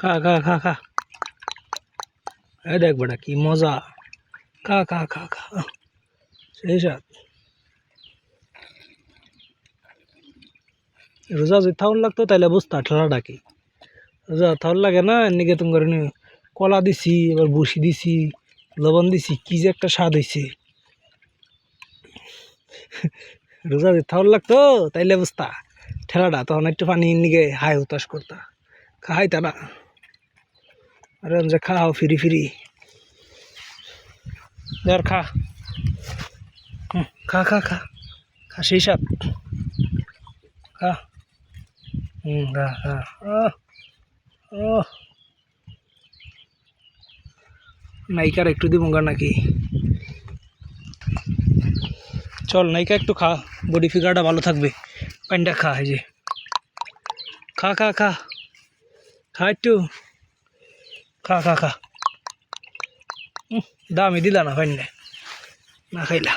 খা খা খা খা, এই দেখ বেটা কি মজা, খা খা খা খা, সেই সাথ রোজা যদি থাউন লাগতো তাইলে বুঝতা ঠেলাটা কি। রোজা থাউন লাগে না, এদিকে তোমার কলা দিছি, এবার বসি দিছি, লবণ দিছি, কি যে একটা স্বাদ হয়েছে। রোজা যদি থাউন লাগতো তাইলে বুঝতা ঠেলাটা, তখন একটু পানি নিগে হাই উতাস করতা, খাইতা না। আরে যে খাও ফিরি ফিরি, ধর খা, খা খা খা খা, সেই সাথ খা, খা খা। ও নাইকার একটু দিব নাকি, চল নাইকা একটু খা, বডি ফিগারটা ভালো থাকবে। পানিটা খা, এই যে খা খা খা খা, একটু খা খা খা। দামি দিলা না পানি না খাইলা।